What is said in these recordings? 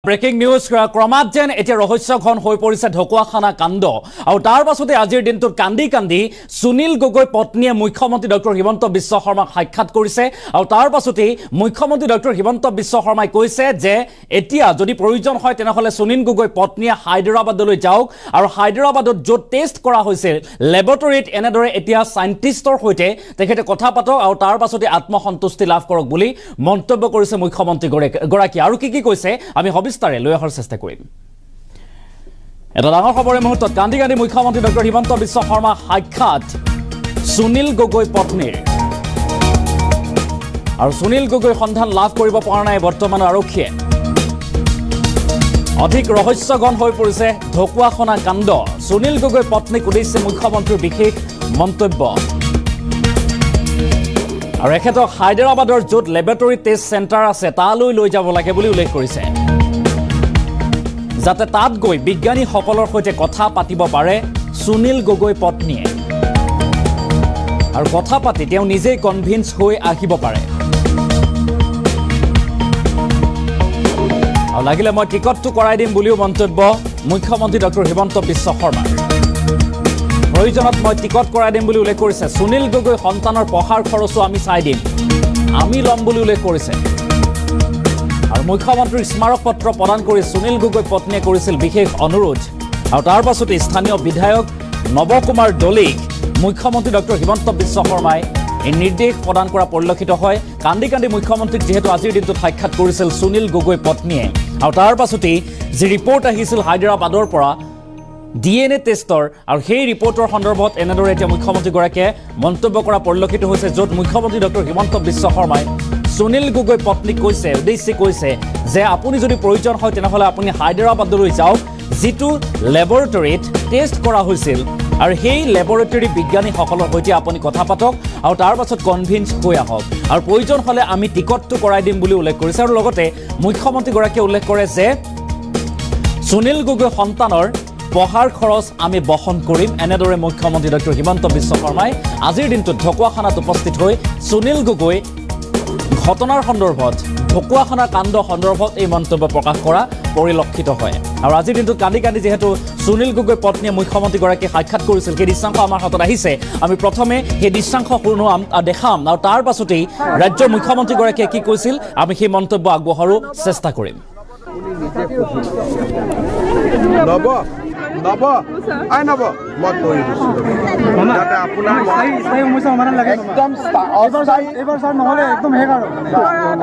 breaking news ক্ৰমাৎ যেন এতিয়া ৰহস্যঘন হৈ পৰিছে ঢকুৱাখানা কাণ্ড আৰু তাৰ পাছতে আজিৰ দিনটোত কান্দি কান্দি সুনীল গগৈ পত্নীয়ে মুখ্যমন্ত্ৰী ডক্টৰ হিমন্ত বিশ্ব শৰ্মাক সাক্ষাৎ কৰিছে আৰু তাৰ পাছতে মুখ্যমন্ত্ৰী ডক্টৰ হিমন্ত বিশ্ব শৰ্মাই কৈছে যে এতিয়া যদি প্ৰয়োজন হয় তেনেহলে সুনীল গগৈ পত্নীয়ে হায়দৰাবাদলৈ যাওক আৰু হায়দৰাবাদত য'ত টেষ্ট কৰা হৈছে লেবৰেটৰীত এনেদৰে এতিয়া সাইন্টিষ্টৰ সৈতে তেখেতে কথা পাতক আৰু তাৰ পাছতে আত্মসন্তুষ্টি লাভ কৰক বুলি মন্তব্য কৰিছে মুখ্যমন্ত্ৰী গৰাকী আৰু কি কৈছে আমি সবিস্তাৰে লৈ অহাৰ চেষ্টা কৰিম এটা ডাঙৰ খবৰৰ মুহূৰ্তত কান্দি কান্দি মুখ্যমন্ত্ৰী ডক্টৰ হিমন্ত বিশ্ব শৰ্মা সাক্ষাৎ সুনীল গগৈ পত্নীৰ আৰু সুনীল গগৈ সন্ধান লাভ কৰিব পৰা নাই বৰ্তমান আৰক্ষীয়ে অধিক ৰহস্যঘন হৈ পৰিছে ঢকুৱাখানা কাণ্ড সুনীল গগৈ পত্নীক উদ্দেশ্যে মুখ্যমন্ত্ৰীৰ বিশেষ মন্তব্য আৰু এখেতক হায়দৰাবাদৰ য'ত লেবৰেটৰী টেষ্ট চেণ্টাৰ আছে তালৈ লৈ যাব লাগে বুলি উল্লেখ কৰিছে যাতে তাত গৈ বিজ্ঞানীসকলৰ সৈতে কথা পাতিব পাৰে সুনীল গগৈ পত্নীয়ে আৰু কথা পাতি তেওঁ নিজেই কনভিন্স হৈ আহিব পাৰে আৰু লাগিলে মই টিকটটো কৰাই দিম বুলিও মন্তব্য মুখ্যমন্ত্ৰী ডক্টৰ হিমন্ত বিশ্ব শৰ্মাৰ প্ৰয়োজনত মই টিকট কৰাই দিম বুলি উল্লেখ কৰিছে সুনীল গগৈ সন্তানৰ পঢ়াৰ খৰচো আমি চাই দিম আমি ল'ম বুলি উল্লেখ কৰিছে আৰু মুখ্যমন্ত্ৰীৰ স্মাৰক পত্ৰ প্ৰদান কৰি সুনীল গগৈ পত্নীয়ে কৰিছিল বিশেষ অনুৰোধ আৰু তাৰ পাছতে স্থানীয় বিধায়ক নৱকুমাৰ দলিক মুখ্যমন্ত্ৰী ডক্টৰ হিমন্ত বিশ্ব শৰ্মাই এই নিৰ্দেশ প্ৰদান কৰা পৰিলক্ষিত হয় কান্দি কান্দি মুখ্যমন্ত্ৰীক যিহেতু আজিৰ দিনটোত সাক্ষাৎ কৰিছিল সুনীল গগৈ পত্নীয়ে আৰু তাৰ পাছতে যি ৰিপৰ্ট আহিছিল হায়দৰাবাদৰ পৰা DNA টেষ্টৰ আৰু সেই ৰিপৰ্টৰ সন্দৰ্ভত এনেদৰে এতিয়া মুখ্যমন্ত্ৰীগৰাকীয়ে মন্তব্য কৰা পৰিলক্ষিত হৈছে য'ত মুখ্যমন্ত্ৰী ডক্টৰ হিমন্ত বিশ্ব শৰ্মাই সুনীল গগৈ পত্নীক উদ্দেশ্যে কৈছে যে আপুনি যদি প্ৰয়োজন হয় তেনেহ'লে আপুনি হায়দৰাবাদলৈ যাওক যিটো লেবৰেটৰীত টেষ্ট কৰা হৈছিল আৰু সেই লেবৰেটৰী বিজ্ঞানীসকলৰ সৈতে আপুনি কথা পাতক আৰু তাৰ পাছত কনভিন্স হৈ আহক আৰু প্ৰয়োজন হ'লে আমি টিকটটো কৰাই দিম বুলি উল্লেখ কৰিছে আৰু লগতে মুখ্যমন্ত্ৰীগৰাকীয়ে উল্লেখ কৰে যে সুনীল গগৈ সন্তানৰ পঢ়াৰ খৰচ আমি বহন কৰিম এনেদৰে মুখ্যমন্ত্ৰী ডক্টৰ হিমন্ত বিশ্ব শৰ্মাই আজিৰ দিনটোত ঢকুৱাখানাত উপস্থিত হৈ সুনীল গগৈ ঘটনাৰ সন্দৰ্ভত ঢকুৱাখানা কাণ্ড সন্দৰ্ভত এই মন্তব্য প্ৰকাশ কৰা পৰিলক্ষিত হয় আৰু আজিৰ দিনটোত কান্দি কান্দি যিহেতু সুনীল গগৈ পত্নীয়ে মুখ্যমন্ত্ৰীগৰাকীয়ে সাক্ষাৎ কৰিছিল সেই দৃশ্যাংশ আমাৰ হাতত আহিছে আমি প্ৰথমে সেই দৃশ্যাংশ শুনোৱাম দেখাম আৰু তাৰ পাছতেই ৰাজ্যৰ মুখ্যমন্ত্ৰীগৰাকীয়ে কি কৈছিল আমি সেই মন্তব্য আগবঢ়াৰো চেষ্টা কৰিম নব আই নব মই কৰি দিছোঁ যাতে আপোনাৰ স্থায়ী সমস্যা সমাধান লাগে একদম এইবাৰ ছাৰ নহ'লে একদম শেষ আৰু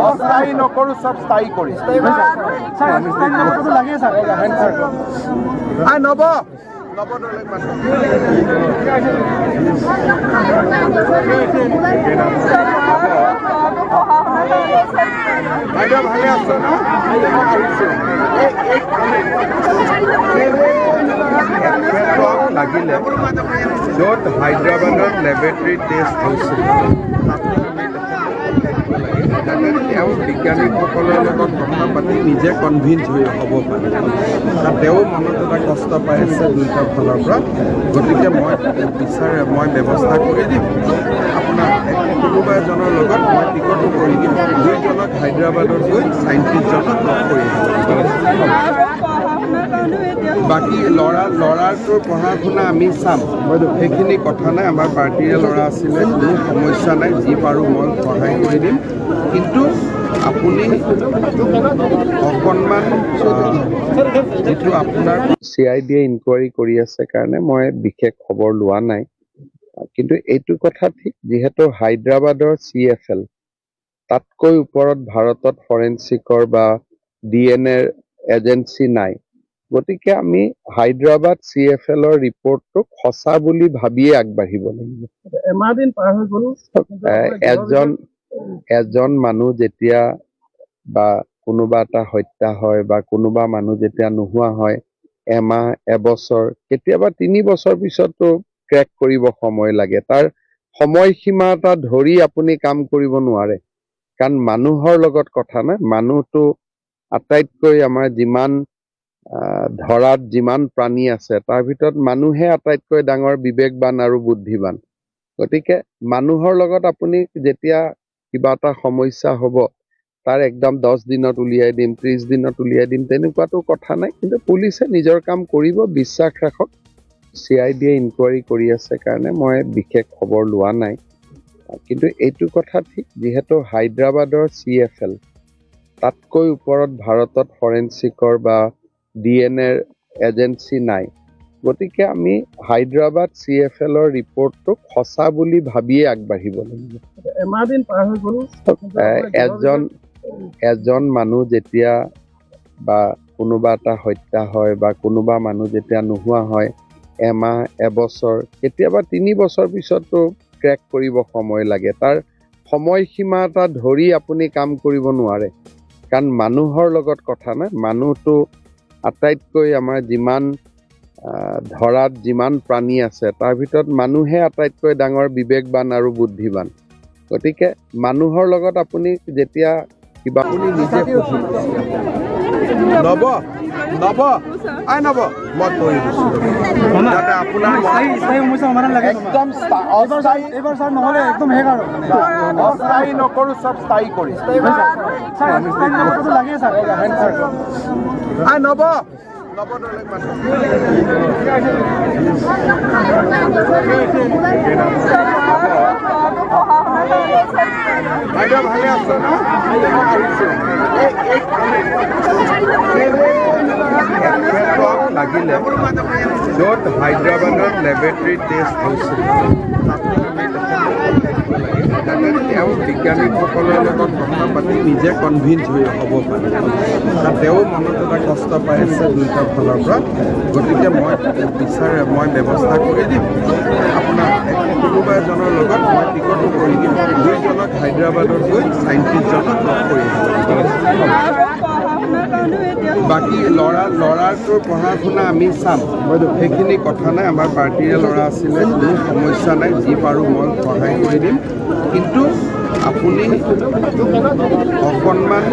অস্থায়ী নকৰোঁ চব স্থায়ী কৰি লাগে ছাৰ আই নব বাইদেউ ভালে আছে ন লাগিলে য'ত হায়দৰাবাদত লেবৰেটৰী টেষ্ট হৈছিল যাতে তেওঁ বিজ্ঞানীসকলৰ লগত কথা পাতি নিজে কনভিন্স হৈ হ'ব পাৰে তেওঁ মনত এটা কষ্ট পাই আছে দুইটা ফালৰ পৰা গতিকে মই ব্যৱস্থা কৰি দিম আপোনাৰ কোনোবা এজনৰ লগত মই টিকটো কৰি দিম দুইজনক হায়দৰাবাদত গৈ চাইণ্টিষ্টজনক লগ কৰি বাকী ল'ৰাটোৰ পঢ়া শুনা আমি চাম সেইখিনি কথা নাই আমাৰ পাৰ্টীৰে ল'ৰা আছিলে কোনো সমস্যা নাই যি পাৰোঁ মই সহায় কৰি দিম কিন্তু আপুনি অকণমান যিটো আপোনাৰ CID ইনকুৱাৰী কৰি আছে কাৰণে মই বিশেষ খবৰ লোৱা নাই কিন্তু এইটো কথা ঠিক যিহেতু হায়দৰাবাদৰ CFL তাতকৈ ওপৰত ভাৰতত ফৰেনচিকৰ বা DNA এজেঞ্চি নাই গতিকে আমি হায়দৰাবাদ CFLৰ ৰিপৰ্টটোক সঁচা বুলি ভাবিয়ে আগবাঢ়িব লাগিব এমাহ দিন পাৰ হৈ গ'ল এজন মানুহ যেতিয়া বা কোনোবা এটা হত্যা হয় বা কোনোবা মানুহ যেতিয়া নোহোৱা হয় এমাহ এবছৰ কেতিয়াবা 3 বছৰ পিছতো ক্ৰেক কৰিব সময় লাগে তাৰ সময়সীমা এটা ধৰি আপুনি কাম কৰিব নোৱাৰে কাৰণ মানুহৰ লগত কথা নাই মানুহটো আটাইতকৈ আমাৰ যিমান ধৰাত যিমান প্ৰাণী আছে তাৰ ভিতৰত মানুহে আটাইতকৈ ডাঙৰ বিবেকবান আৰু বুদ্ধিবান গতিকে মানুহৰ লগত আপুনি যেতিয়া কিবা এটা সমস্যা হ'ব তাৰ একদম 10 দিনত উলিয়াই দিম 30 দিনত উলিয়াই দিম তেনেকুৱাটো কথা নাই কিন্তু পুলিচে নিজৰ কাম কৰিব বিশ্বাস ৰাখক CID ইনকুৱাৰী কৰি আছে কাৰণে মই বিশেষ খবৰ লোৱা নাই কিন্তু এইটো কথা ঠিক যিহেতু হায়দৰাবাদৰ CFL তাতকৈ ওপৰত ভাৰতত ফৰেনচিকৰ বা DNAৰ এজেন্সি নাই গতিকে আমি হায়দৰাবাদ CFLৰ ৰিপৰ্টটোক সঁচা বুলি ভাবিয়ে আগবাঢ়িব লাগিব এমাহ দিন পাৰ হৈ গ'ল এজন মানুহ যেতিয়া বা কোনোবা এটা হত্যা হয় বা কোনোবা মানুহ যেতিয়া নোহোৱা হয় এমাহ এবছৰ কেতিয়াবা 3 বছৰ পিছতো ক্ৰেক কৰিব সময় লাগে তাৰ সময়সীমা এটা ধৰি আপুনি কাম কৰিব নোৱাৰে কাৰণ মানুহৰ লগত কথা নাই মানুহটো আটাইতকৈ আমাৰ যিমান ধৰাত যিমান প্ৰাণী আছে তাৰ ভিতৰত মানুহে আটাইতকৈ ডাঙৰ বিবেকবান আৰু বুদ্ধিবান গতিকে মানুহৰ লগত আপুনি যেতিয়া কিবা আপুনি নিজে নব আই নব মই কৈ দিছোঁ যাতে আপোনাৰ একদম এইবাৰ ছাৰ নহ'লে একদম শেষ আৰু অস্থায়ী নকৰোঁ চব স্থায়ী কৰিম লাগে ছাৰ আই নব বাইদেউ ভালে আছে ন লাগিলে য'ত হায়দৰাবাদত লেবৰেটৰী টেষ্ট হৈছিল তাতে তেওঁ বিজ্ঞানীসকলৰ লগত কথা পাতি নিজে কনভিন্স হ'ব পাৰে তেওঁ মনত এটা কষ্ট পাই আছে দুয়োটা ফালৰ পৰা গতিকে মই ব্যৱস্থা কৰি দিম আপোনাৰ কোনোবা এজনৰ লগত মই টিকটো কৰি দিম দুইজনক হায়দৰাবাদত গৈ চাইণ্টিষ্টজনক লগ কৰি বাকী ল'ৰাটোৰ পঢ়া শুনা আমি চাম সেইখিনি কথা নাই আমাৰ পাৰ্টীৰে ল'ৰা আছিলে কোনো সমস্যা নাই যি পাৰোঁ মই সহায় কৰি দিম কিন্তু আপুনি অকণমান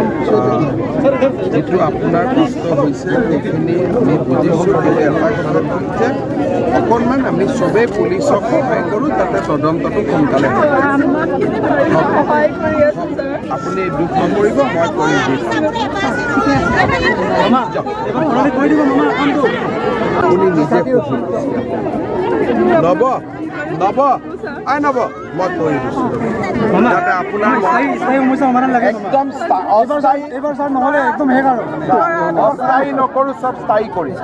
যিটো আপোনাৰ কষ্ট হৈছে সেইখিনি আমি বুজিছোঁ কিন্তু এটা কথা হ'ল যে অকণমান আমি চবেই পুলিচক সহায় কৰোঁ যাতে তদন্তটো সোনকালে হয় আপুনি দুখ নকৰিব মই কৰি দিম আপুনি নিজে নব আই নব মই কৈ দিছোঁ যাতে আপোনাৰ একদম এইবাৰ ছাৰ নহ'লে একদম শেষ আৰু অস্থায়ী নকৰোঁ চব স্থায়ী কৰিম